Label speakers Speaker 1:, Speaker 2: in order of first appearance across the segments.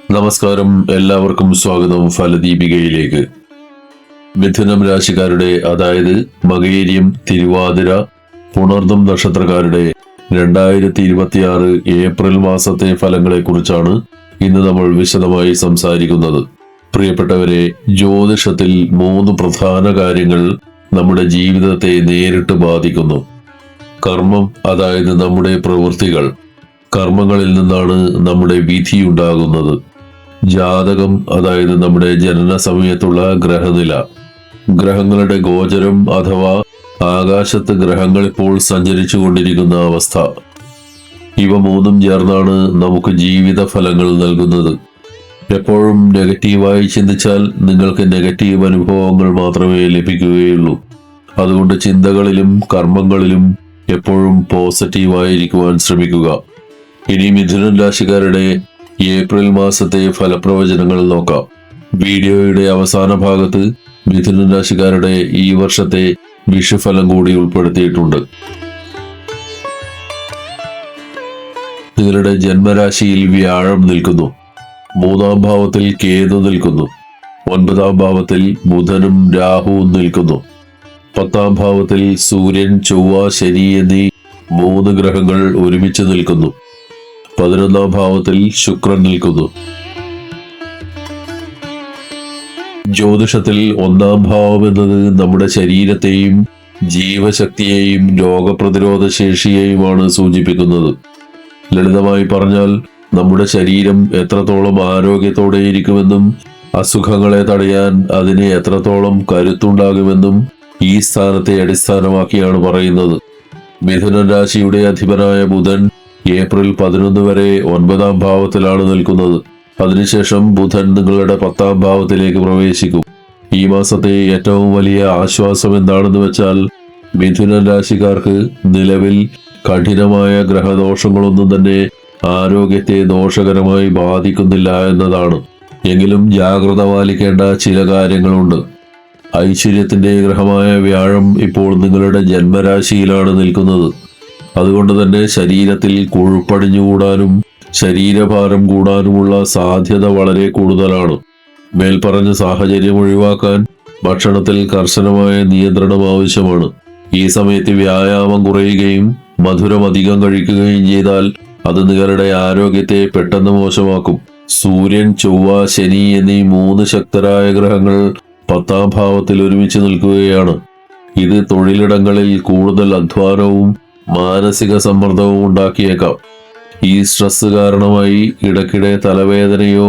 Speaker 1: നമസ്കാരം, എല്ലാവർക്കും സ്വാഗതം ഫലദീപികയിലേക്ക്. മിഥുനം രാശിക്കാരുടെ, അതായത് മകയിരം, തിരുവാതിര, പുണർദം നക്ഷത്രക്കാരുടെ 2026 ഏപ്രിൽ മാസത്തെ ഫലങ്ങളെ കുറിച്ചാണ് ഇന്ന് നമ്മൾ വിശദമായി സംസാരിക്കുന്നത്. പ്രിയപ്പെട്ടവരെ, ജ്യോതിഷത്തിൽ 3 പ്രധാന കാര്യങ്ങൾ നമ്മുടെ ജീവിതത്തെ നേരിട്ട് ബാധിക്കുന്നു. കർമ്മം, അതായത് നമ്മുടെ പ്രവൃത്തികൾ. കർമ്മങ്ങളിൽ നിന്നാണ് നമ്മുടെ വിധി ഉണ്ടാകുന്നത്. ജാതകം, അതായത് നമ്മുടെ ജനന സമയത്തുള്ള ഗ്രഹനില. ഗ്രഹങ്ങളുടെ ഗോചരം അഥവാ ആകാശത്ത് ഗ്രഹങ്ങൾ ഇപ്പോൾ സഞ്ചരിച്ചു കൊണ്ടിരിക്കുന്ന അവസ്ഥ. ഇവ 3 ചേർന്നാണ് നമുക്ക് ജീവിത ഫലങ്ങൾ നൽകുന്നത്. എപ്പോഴും നെഗറ്റീവായി ചിന്തിച്ചാൽ നിങ്ങൾക്ക് നെഗറ്റീവ് അനുഭവങ്ങൾ മാത്രമേ ലഭിക്കുകയുള്ളൂ. അതുകൊണ്ട് ചിന്തകളിലും കർമ്മങ്ങളിലും എപ്പോഴും പോസിറ്റീവായിരിക്കുവാൻ ശ്രമിക്കുക. ഇനി മിഥുനം രാശിക്കാരുടെ ഏപ്രിൽ മാസത്തെ ഫലപ്രവചനങ്ങൾ നോക്കാം. വീഡിയോയുടെ അവസാന ഭാഗത്ത് മിഥുനം രാശിക്കാരുടെ ഈ വർഷത്തെ വിഷുഫലം കൂടി ഉൾപ്പെടുത്തിയിട്ടുണ്ട്. നിങ്ങളുടെ ജന്മരാശിയിൽ വ്യാഴം നിൽക്കുന്നു. 3-ാം ഭാവത്തിൽ കേതു നിൽക്കുന്നു. 9-ാം ഭാവത്തിൽ ബുധനും രാഹുവും നിൽക്കുന്നു. 10-ാം ഭാവത്തിൽ സൂര്യൻ, ചൊവ്വ, ശനി എന്നീ 3 ഗ്രഹങ്ങൾ ഒരുമിച്ച് നിൽക്കുന്നു. 11-ാം ഭാവത്തിൽ ശുക്രൻ നിൽക്കുന്നു. ജ്യോതിഷത്തിൽ 1-ാം ഭാവം എന്നത് നമ്മുടെ ശരീരത്തെയും ജീവശക്തിയെയും രോഗപ്രതിരോധ ശേഷിയെയുമാണ് സൂചിപ്പിക്കുന്നത്. ലളിതമായി പറഞ്ഞാൽ നമ്മുടെ ശരീരം എത്രത്തോളം ആരോഗ്യത്തോടെ ഇരിക്കുമെന്നും അസുഖങ്ങളെ തടയാൻ അതിന് എത്രത്തോളം കരുത്തുണ്ടാകുമെന്നും ഈ സ്ഥാനത്തെ അടിസ്ഥാനമാക്കിയാണ് പറയുന്നത്. മിഥുന രാശിയുടെ അധിപനായ ബുധൻ ഏപ്രിൽ 11 വരെ 9-ാം ഭാവത്തിലാണ് നിൽക്കുന്നത്. അതിനുശേഷം ബുധൻ നിങ്ങളുടെ 10-ാം ഭാവത്തിലേക്ക് പ്രവേശിക്കും. ഈ മാസത്തെ ഏറ്റവും വലിയ ആശ്വാസം എന്താണെന്ന് വെച്ചാൽ, മിഥുന രാശിക്കാർക്ക് നിലവിൽ കഠിനമായ ഗ്രഹദോഷങ്ങളൊന്നും തന്നെ ആരോഗ്യത്തെ ദോഷകരമായി ബാധിക്കുന്നില്ല എന്നതാണ്. എങ്കിലും ജാഗ്രത പാലിക്കേണ്ട ചില കാര്യങ്ങളുണ്ട്. ഐശ്വര്യത്തിന്റെ ഗ്രഹമായ വ്യാഴം ഇപ്പോൾ നിങ്ങളുടെ ജന്മരാശിയിലാണ് നിൽക്കുന്നത്. അതുകൊണ്ട് തന്നെ ശരീരത്തിൽ കൊഴുപ്പടിഞ്ഞുകൂടാനും ശരീരഭാരം കൂടാനുമുള്ള സാധ്യത വളരെ കൂടുതലാണ്. മേൽപ്പറഞ്ഞ സാഹചര്യം ഒഴിവാക്കാൻ ഭക്ഷണത്തിൽ കർശനമായ നിയന്ത്രണം ആവശ്യമാണ്. ഈ സമയത്ത് വ്യായാമം കുറയുകയും മധുരം അധികം കഴിക്കുകയും ചെയ്താൽ അത് നിങ്ങളുടെ ആരോഗ്യത്തെ പെട്ടെന്ന് മോശമാക്കും. സൂര്യൻ, ചൊവ്വ, ശനി എന്നീ 3 ശക്തരായ ഗ്രഹങ്ങൾ 10-ാം ഭാവത്തിൽ ഒരുമിച്ച് നിൽക്കുകയാണ്. ഇത് തൊഴിലിടങ്ങളിൽ കൂടുതൽ അധ്വാനവും മാനസിക സമ്മർദ്ദവും ഉണ്ടാക്കിയേക്കാം. ഈ സ്ട്രെസ് കാരണമായി ഇടയ്ക്കിടെ തലവേദനയോ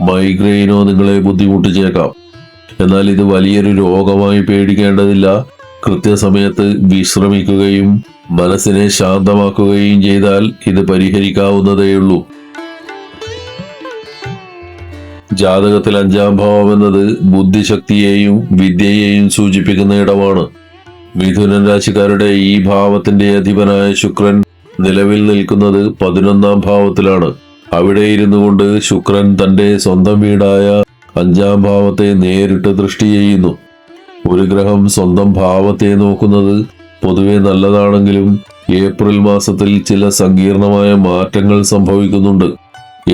Speaker 1: മൈഗ്രെയിനോ നിങ്ങളെ ബുദ്ധിമുട്ടിച്ചേക്കാം. എന്നാൽ ഇത് വലിയൊരു രോഗമായി പേടിക്കേണ്ടതില്ല. കൃത്യസമയത്ത് വിശ്രമിക്കുകയും മനസ്സിനെ ശാന്തമാക്കുകയും ചെയ്താൽ ഇത് പരിഹരിക്കാവുന്നതേയുള്ളൂ. ജാതകത്തിൽ 5-ാം ഭാവം എന്നത് ബുദ്ധിശക്തിയെയും വിദ്യയെയും സൂചിപ്പിക്കുന്ന ഇടമാണ്. മിഥുനൻ രാശിക്കാരുടെ ഈ ഭാവത്തിന്റെ അധിപനായ ശുക്രൻ നിലവിൽ നിൽക്കുന്നത് 11-ാം ഭാവത്തിലാണ്. അവിടെ ഇരുന്നു കൊണ്ട് ശുക്രൻ തന്റെ സ്വന്തം വീടായ 5-ാം ഭാവത്തെ നേരിട്ട് ദൃഷ്ടി ചെയ്യുന്നു. ഒരു ഗ്രഹം സ്വന്തം ഭാവത്തെ നോക്കുന്നത് പൊതുവെ നല്ലതാണെങ്കിലും ഏപ്രിൽ മാസത്തിൽ ചില സങ്കീർണമായ മാറ്റങ്ങൾ സംഭവിക്കുന്നുണ്ട്.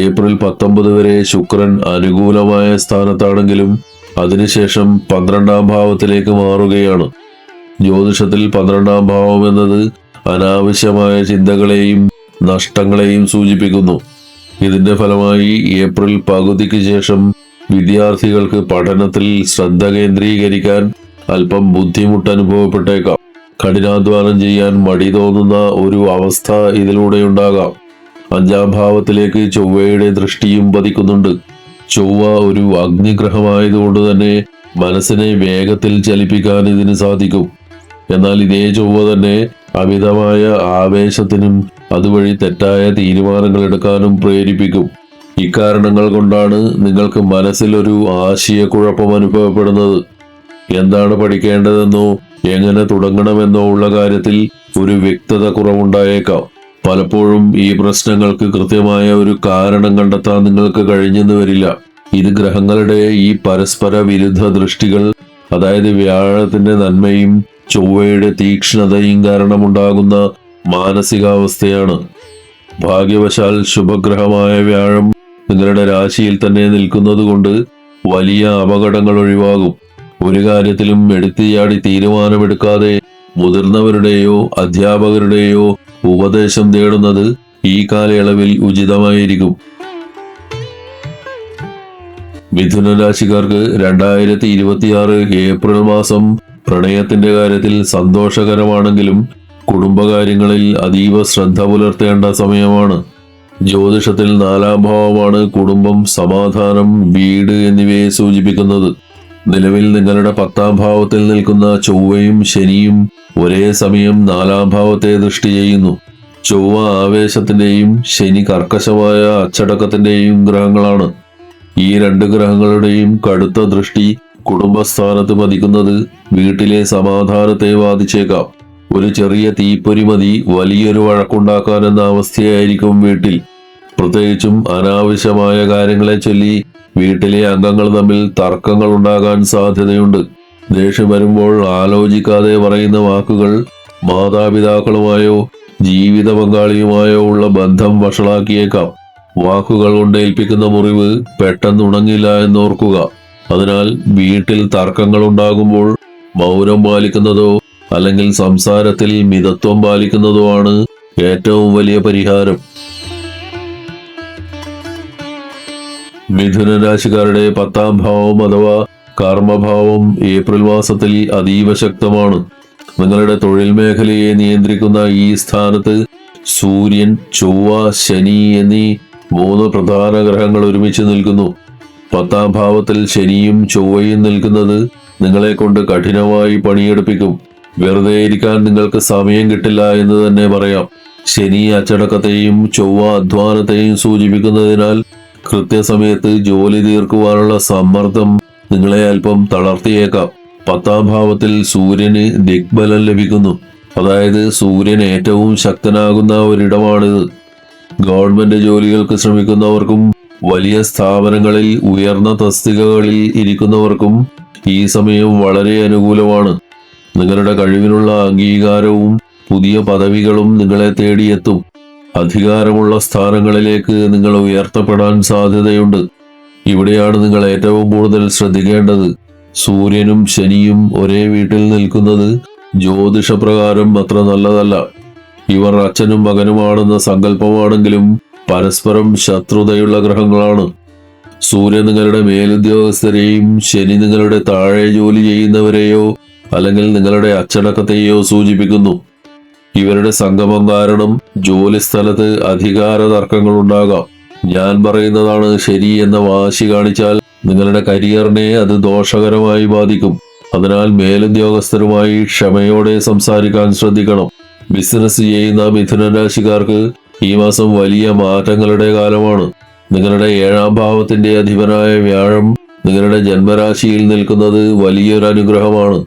Speaker 1: ഏപ്രിൽ 19 വരെ ശുക്രൻ അനുകൂലമായ സ്ഥാനത്താണെങ്കിലും അതിനുശേഷം 12-ാം ഭാവത്തിലേക്ക് മാറുകയാണ്. ജ്യോതിഷത്തിൽ 12-ാം ഭാവം എന്നത് അനാവശ്യമായ ചിന്തകളെയും നഷ്ടങ്ങളെയും സൂചിപ്പിക്കുന്നു. ഇതിന്റെ ഫലമായി ഏപ്രിൽ പകുതിക്ക് ശേഷം വിദ്യാർത്ഥികൾക്ക് പഠനത്തിൽ ശ്രദ്ധ കേന്ദ്രീകരിക്കാൻ അല്പം ബുദ്ധിമുട്ട് അനുഭവപ്പെട്ടേക്കാം. കഠിനാധ്വാനം ചെയ്യാൻ മടി തോന്നുന്ന ഒരു അവസ്ഥ ഇതിലൂടെ ഉണ്ടാകാം. 5-ാം ഭാവത്തിലേക്ക് ചൊവ്വയുടെ ദൃഷ്ടിയും പതിക്കുന്നുണ്ട്. ചൊവ്വ ഒരു അഗ്നിഗ്രഹമായതുകൊണ്ട് തന്നെ മനസ്സിനെ വേഗത്തിൽ ചലിപ്പിക്കാൻ ഇതിന് സാധിക്കും. എന്നാൽ ഇതേ ചൊവ്വ തന്നെ അമിതമായ ആവേശത്തിനും അതുവഴി തെറ്റായ തീരുമാനങ്ങൾ എടുക്കാനും പ്രേരിപ്പിക്കും. ഇക്കാരണങ്ങൾ കൊണ്ടാണ് നിങ്ങൾക്ക് മനസ്സിൽ ഒരു ആശയക്കുഴപ്പം അനുഭവപ്പെടുന്നത്. എന്താണ് പഠിക്കേണ്ടതെന്നോ എങ്ങനെ തുടങ്ങണമെന്നോ ഉള്ള കാര്യത്തിൽ ഒരു വ്യക്തത കുറവുണ്ടായേക്കാം. പലപ്പോഴും ഈ പ്രശ്നങ്ങൾക്ക് കൃത്യമായ ഒരു കാരണം കണ്ടെത്താൻ നിങ്ങൾക്ക് കഴിഞ്ഞെന്ന് വരില്ല. ഇത് ഗ്രഹങ്ങളുടെ ഈ പരസ്പര വിരുദ്ധ ദൃഷ്ടികൾ, അതായത് വ്യാഴത്തിന്റെ നന്മയും ചൊവ്വയുടെ തീക്ഷ്ണതയും കാരണമുണ്ടാകുന്ന മാനസികാവസ്ഥയാണ്. ഭാഗ്യവശാൽ ശുഭഗ്രഹമായ വ്യാഴം നിങ്ങളുടെ രാശിയിൽ തന്നെ നിൽക്കുന്നത് കൊണ്ട് വലിയ അപകടങ്ങൾ ഒഴിവാകും. ഒരു കാര്യത്തിലും എടുത്തിയാടി തീരുമാനമെടുക്കാതെ മുതിർന്നവരുടെയോ അധ്യാപകരുടെയോ ഉപദേശം തേടുന്നത് ഈ കാലയളവിൽ ഉചിതമായിരിക്കും. മിഥുന രാശിക്കാർക്ക് 2026 ഏപ്രിൽ മാസം പ്രണയത്തിന്റെ കാര്യത്തിൽ സന്തോഷകരമാണെങ്കിലും കുടുംബകാര്യങ്ങളിൽ അതീവ ശ്രദ്ധ പുലർത്തേണ്ട സമയമാണ്. ജ്യോതിഷത്തിൽ 4-ാം ഭാവമാണ് കുടുംബം, സമാധാനം, വീട് എന്നിവയെ സൂചിപ്പിക്കുന്നത്. നിലവിൽ നിങ്ങളുടെ 10-ാം ഭാവത്തിൽ നിൽക്കുന്ന ചൊവ്വയും ശനിയും ഒരേ സമയം 4-ാം ഭാവത്തെ ദൃഷ്ടി ചെയ്യുന്നു. ചൊവ്വ ആവേശത്തിന്റെയും ശനി കർക്കശമായ അച്ചടക്കത്തിന്റെയും ഗ്രഹങ്ങളാണ്. ഈ 2 ഗ്രഹങ്ങളുടെയും കടുത്ത ദൃഷ്ടി കുടുംബസ്ഥാനത്ത് പതിക്കുന്നത് വീട്ടിലെ സമാധാനത്തെ ബാധിച്ചേക്കാം. ഒരു ചെറിയ തീപ്പൊരി മതി വലിയൊരു വഴക്കുണ്ടാക്കാനെന്ന അവസ്ഥയായിരിക്കും വീട്ടിൽ. പ്രത്യേകിച്ചും അനാവശ്യമായ കാര്യങ്ങളെ ചൊല്ലി വീട്ടിലെ അംഗങ്ങൾ തമ്മിൽ തർക്കങ്ങൾ ഉണ്ടാകാൻ സാധ്യതയുണ്ട്. ദേഷ്യം വരുമ്പോൾ ആലോചിക്കാതെ പറയുന്ന വാക്കുകൾ മാതാപിതാക്കളുമായോ ജീവിത പങ്കാളിയുമായോ ഉള്ള ബന്ധം വഷളാക്കിയേക്കാം. വാക്കുകൾ കൊണ്ട് ഏൽപ്പിക്കുന്ന മുറിവ് പെട്ടെന്ന് ഉണങ്ങില്ല എന്നോർക്കുക. അതിനാൽ വീട്ടിൽ തർക്കങ്ങൾ ഉണ്ടാകുമ്പോൾ മൗനം പാലിക്കുന്നതോ അല്ലെങ്കിൽ സംസാരത്തിൽ മിതത്വം പാലിക്കുന്നതോ ആണ് ഏറ്റവും വലിയ പരിഹാരം. മിഥുന രാശിക്കാരുടെ 10-ാം ഭാവം അഥവാ കർമ്മഭാവം ഏപ്രിൽ മാസത്തിൽ അതീവ ശക്തമാണ്. നിങ്ങളുടെ തൊഴിൽ മേഖലയെ നിയന്ത്രിക്കുന്ന ഈ സ്ഥാനത്ത് സൂര്യൻ, ചൊവ്വ, ശനി എന്നീ 3 പ്രധാന ഗ്രഹങ്ങൾ ഒരുമിച്ച് നിൽക്കുന്നു. 10-ാം ഭാവത്തിൽ ശനിയും ചൊവ്വയും നിൽക്കുന്നത് നിങ്ങളെ കൊണ്ട് കഠിനമായി പണിയെടുപ്പിക്കും. വെറുതെ ഇരിക്കാൻ നിങ്ങൾക്ക് സമയം കിട്ടില്ല എന്ന് തന്നെ പറയാം. ശനി അച്ചടക്കത്തെയും ചൊവ്വ അധ്വാനത്തെയും സൂചിപ്പിക്കുന്നതിനാൽ കൃത്യസമയത്ത് ജോലി തീർക്കുവാനുള്ള സമ്മർദ്ദം നിങ്ങളെ അല്പം തളർത്തിയേക്കാം. 10-ാം ഭാവത്തിൽ സൂര്യന് ദിഗ്ബലം ലഭിക്കുന്നു. അതായത് സൂര്യൻ ഏറ്റവും ശക്തനാകുന്ന ഒരിടമാണിത്. ഗവൺമെന്റ് ജോലികൾക്ക് ശ്രമിക്കുന്നവർക്കും വലിയ സ്ഥാപനങ്ങളിൽ ഉയർന്ന തസ്തികകളിൽ ഇരിക്കുന്നവർക്കും ഈ സമയം വളരെ അനുകൂലമാണ്. നിങ്ങളുടെ കഴിവിനുള്ള അംഗീകാരവും പുതിയ പദവികളും നിങ്ങളെ തേടിയെത്തും. അധികാരമുള്ള സ്ഥാനങ്ങളിലേക്ക് നിങ്ങൾ ഉയർത്തപ്പെടാൻ സാധ്യതയുണ്ട്. ഇവിടെയാണ് നിങ്ങൾ ഏറ്റവും കൂടുതൽ ശ്രദ്ധിക്കേണ്ടത്. സൂര്യനും ശനിയും ഒരേ വീട്ടിൽ നിൽക്കുന്നത് ജ്യോതിഷപ്രകാരം അത്ര നല്ലതല്ല. ഇവർ അച്ഛനും മകനുമാണെന്ന സങ്കല്പമാണെങ്കിലും പരസ്പരം ശത്രുതയുള്ള ഗ്രഹങ്ങളാണ്. സൂര്യൻ നിങ്ങളുടെ മേലുദ്യോഗസ്ഥരെയും ശനി നിങ്ങളുടെ താഴെ ജോലി ചെയ്യുന്നവരെയോ അല്ലെങ്കിൽ നിങ്ങളുടെ അച്ചടക്കത്തെയോ സൂചിപ്പിക്കുന്നു. ഇവരുടെ സംഗമം കാരണം ജോലി സ്ഥലത്ത് അധികാര തർക്കങ്ങൾ ഉണ്ടാകാം. ഞാൻ പറയുന്നതാണ് ശരി എന്ന വാശി കാണിച്ചാൽ നിങ്ങളുടെ കരിയറിനെ അത് ദോഷകരമായി ബാധിക്കും. അതിനാൽ മേലുദ്യോഗസ്ഥരുമായി ക്ഷമയോടെ സംസാരിക്കാൻ ശ്രദ്ധിക്കണം. ബിസിനസ് ചെയ്യുന്ന മിഥുന രാശിക്കാർക്ക് ഈ മാസം വലിയ മാറ്റങ്ങളുടെ കാലമാണ്. നിങ്ങളുടെ 7-ാം ഭാവത്തിന്റെ അധിപനായ വ്യാഴം നിങ്ങളുടെ ജന്മരാശിയിൽ നിൽക്കുന്നത് വലിയൊരു അനുഗ്രഹമാണ്.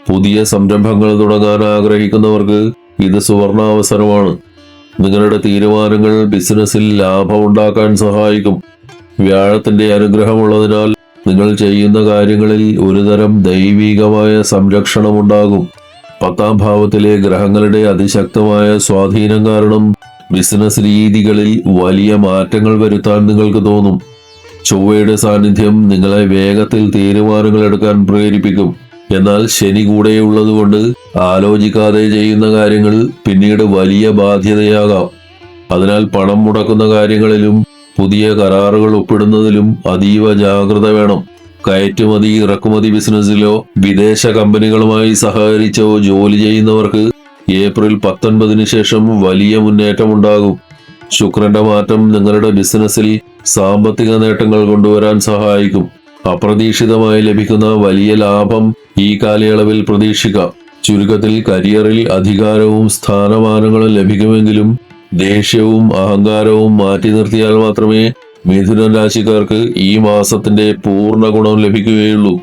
Speaker 1: പുതിയ സംരംഭങ്ങൾ തുടങ്ങാൻ ആഗ്രഹിക്കുന്നവർക്ക് ഇത് സുവർണാവസരമാണ്. നിങ്ങളുടെ തീരുമാനങ്ങൾ ബിസിനസ്സിൽ ലാഭമുണ്ടാക്കാൻ സഹായിക്കും. വ്യാഴത്തിന്റെ അനുഗ്രഹമുള്ളതിനാൽ നിങ്ങൾ ചെയ്യുന്ന കാര്യങ്ങളിൽ ഒരുതരം ദൈവികമായ സംരക്ഷണമുണ്ടാകും. 10-ാം ഭാവത്തിലെ ഗ്രഹങ്ങളുടെ അതിശക്തമായ സ്വാധീനം കാരണം ബിസിനസ് രീതികളിൽ വലിയ മാറ്റങ്ങൾ വരുത്താൻ നിങ്ങൾക്ക് തോന്നും. ചൊവ്വയുടെ സാന്നിധ്യം നിങ്ങളെ വേഗത്തിൽ തീരുമാനങ്ങൾ എടുക്കാൻ പ്രേരിപ്പിക്കും. എന്നാൽ ശനി കൂടെയുള്ളതുകൊണ്ട് ആലോചിക്കാതെ ചെയ്യുന്ന കാര്യങ്ങൾ പിന്നീട് വലിയ ബാധ്യതയാകാം. അതിനാൽ പണം മുടക്കുന്ന കാര്യങ്ങളിലും പുതിയ കരാറുകൾ ഒപ്പിടുന്നതിലും അതീവ ജാഗ്രത വേണം. കയറ്റുമതി ഇറക്കുമതി ബിസിനസ്സിലോ വിദേശ കമ്പനികളുമായി സഹകരിച്ചോ ജോലി ചെയ്യുന്നവർക്ക് ഏപ്രിൽ 19 ശേഷം വലിയ മുന്നേറ്റമുണ്ടാകും. ശുക്രന്റെ മാറ്റം നിങ്ങളുടെ ബിസിനസ്സിൽ സാമ്പത്തിക നേട്ടങ്ങൾ കൊണ്ടുവരാൻ സഹായിക്കും. അപ്രതീക്ഷിതമായി ലഭിക്കുന്ന വലിയ ലാഭം ഈ കാലയളവിൽ പ്രതീക്ഷിക്കാം. ചുരുക്കത്തിൽ കരിയറിൽ അധികാരവും സ്ഥാനമാനങ്ങളും ലഭിക്കുമെങ്കിലും ദേഷ്യവും അഹങ്കാരവും മാറ്റി നിർത്തിയാൽ മാത്രമേ മിഥുന രാശിക്കാർക്ക് ഈ മാസത്തിന്റെ പൂർണ്ണ ഗുണം ലഭിക്കുകയുള്ളൂ.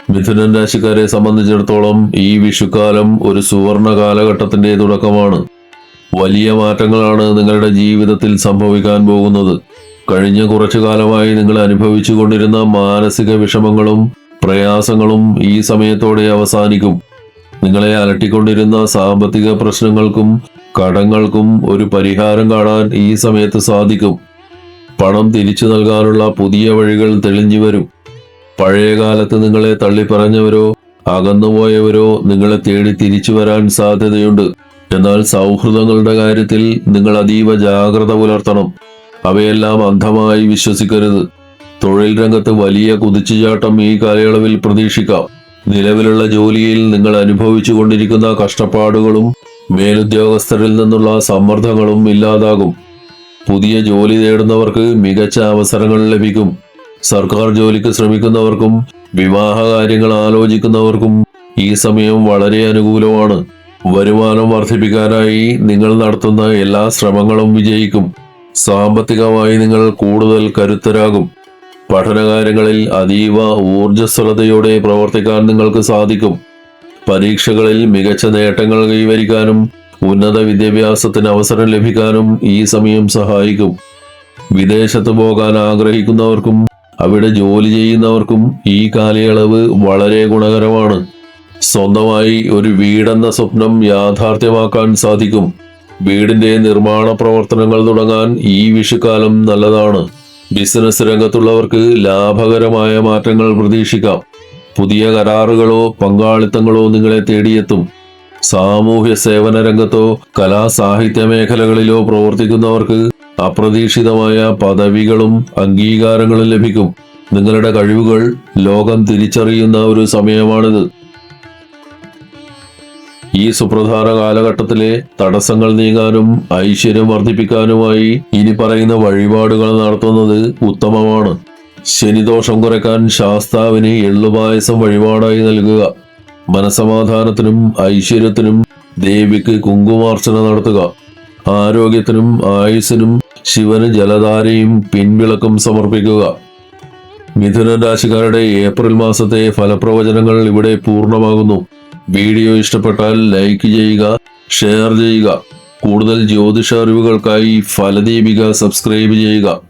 Speaker 1: മിഥുനൻ രാശിക്കാരെ സംബന്ധിച്ചിടത്തോളം ഈ വിഷുക്കാലം ഒരു സുവർണ കാലഘട്ടത്തിന്റെ തുടക്കമാണ്. വലിയ മാറ്റങ്ങളാണ് നിങ്ങളുടെ ജീവിതത്തിൽ സംഭവിക്കാൻ പോകുന്നത്. കഴിഞ്ഞ കുറച്ചു കാലമായി നിങ്ങൾ അനുഭവിച്ചു കൊണ്ടിരുന്ന മാനസിക വിഷമങ്ങളും പ്രയാസങ്ങളും ഈ സമയത്തോടെ അവസാനിക്കും. നിങ്ങളെ അലട്ടിക്കൊണ്ടിരുന്ന സാമ്പത്തിക പ്രശ്നങ്ങൾക്കും കടങ്ങൾക്കും ഒരു പരിഹാരം കാണാൻ ഈ സമയത്ത് സാധിക്കും. പണം തിരിച്ചു നൽകാനുള്ള പുതിയ വഴികൾ തെളിഞ്ഞു വരും. പഴയ കാലത്ത് നിങ്ങളെ തള്ളിപ്പറഞ്ഞവരോ അകന്നുപോയവരോ നിങ്ങളെ തേടി തിരിച്ചു വരാൻ സാധ്യതയുണ്ട്. എന്നാൽ സൗഹൃദങ്ങളുടെ കാര്യത്തിൽ നിങ്ങൾ അതീവ ജാഗ്രത പുലർത്തണം. അവയെല്ലാം അന്ധമായി വിശ്വസിക്കരുത്. തൊഴിൽ രംഗത്ത് വലിയ കുതിച്ചുചാട്ടം ഈ കാലയളവിൽ പ്രതീക്ഷിക്കാം. നിലവിലുള്ള ജോലിയിൽ നിങ്ങൾ അനുഭവിച്ചു കൊണ്ടിരിക്കുന്ന കഷ്ടപ്പാടുകളും മേലുദ്യോഗസ്ഥരിൽ നിന്നുള്ള സമ്മർദ്ദങ്ങളും ഇല്ലാതാകും. പുതിയ ജോലി നേടുന്നവർക്ക് മികച്ച അവസരങ്ങൾ ലഭിക്കും. സർക്കാർ ജോലിക്ക് ശ്രമിക്കുന്നവർക്കും വിവാഹ കാര്യങ്ങൾ ആലോചിക്കുന്നവർക്കും ഈ സമയം വളരെ അനുകൂലമാണ്. വരുമാനം വർദ്ധിപ്പിക്കാനായി നിങ്ങൾ നടത്തുന്ന എല്ലാ ശ്രമങ്ങളും വിജയിക്കും. സാമ്പത്തികമായി നിങ്ങൾ കൂടുതൽ കരുത്തരാകും. പഠനകാര്യങ്ങളിൽ അതീവ ഊർജ്ജസ്വലതയോടെ പ്രവർത്തിക്കാൻ നിങ്ങൾക്ക് സാധിക്കും. പരീക്ഷകളിൽ മികച്ച നേട്ടങ്ങൾ കൈവരിക്കാനും ഉന്നത വിദ്യാഭ്യാസത്തിന് അവസരം ലഭിക്കാനും ഈ സമയം സഹായിക്കും. വിദേശത്ത് പോകാൻ ആഗ്രഹിക്കുന്നവർക്കും അവിടെ ജോലി ചെയ്യുന്നവർക്കും ഈ കാലയളവ് വളരെ ഗുണകരമാണ്. സ്വന്തമായി ഒരു വീടെന്ന സ്വപ്നം യാഥാർത്ഥ്യമാക്കാൻ സാധിക്കും. വീടിന്റെ നിർമ്മാണ പ്രവർത്തനങ്ങൾ തുടങ്ങാൻ ഈ വിഷുക്കാലം നല്ലതാണ്. ബിസിനസ് രംഗത്തുള്ളവർക്ക് ലാഭകരമായ മാറ്റങ്ങൾ പ്രതീക്ഷിക്കാം. പുതിയ കരാറുകളോ പങ്കാളിത്തങ്ങളോ നിങ്ങളെ തേടിയെത്തും. സാമൂഹ്യ സേവന രംഗത്തോ കലാ സാഹിത്യ മേഖലകളിലോ പ്രവർത്തിക്കുന്നവർക്ക് അപ്രതീക്ഷിതമായ പദവികളും അംഗീകാരങ്ങളും ലഭിക്കും. നിങ്ങളുടെ കഴിവുകൾ ലോകം തിരിച്ചറിയുന്ന ഒരു സമയമാണിത്. ഈ സുപ്രധാന കാലഘട്ടത്തിലെ തടസ്സങ്ങൾ നീങ്ങാനും ഐശ്വര്യം വർദ്ധിപ്പിക്കാനുമായി ഇനി പറയുന്ന വഴിപാടുകൾ നടത്തുന്നത് ഉത്തമമാണ്. ശനിദോഷം കുറയ്ക്കാൻ ശാസ്താവിന് എള്ളുപായസം വഴിപാടായി നൽകുക. മനസമാധാനത്തിനും ഐശ്വര്യത്തിനും ദേവിക്ക് കുങ്കുമാർച്ചന നടത്തുക. ആരോഗ്യത്തിനും ആയുസ്സിനും ശിവന് ജലധാരയും പിൻവിളക്കും സമർപ്പിക്കുക. മിഥുന രാശിക്കാരുടെ ഏപ്രിൽ മാസത്തെ ഫലപ്രവചനങ്ങൾ ഇവിടെ പൂർണ്ണമാകുന്നു. വീഡിയോ ഇഷ്ടപ്പെട്ടാൽ ലൈക്ക് ചെയ്യുക, ഷെയർ ചെയ്യുക. കൂടുതൽ ജ്യോതിഷ അറിവുകൾക്കായി ഫലദീപിക സബ്സ്ക്രൈബ് ചെയ്യുക.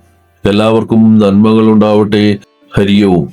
Speaker 1: എല്ലാവർക്കും നന്മകൾ ഉണ്ടാവട്ടെ. ഹരി ഓം.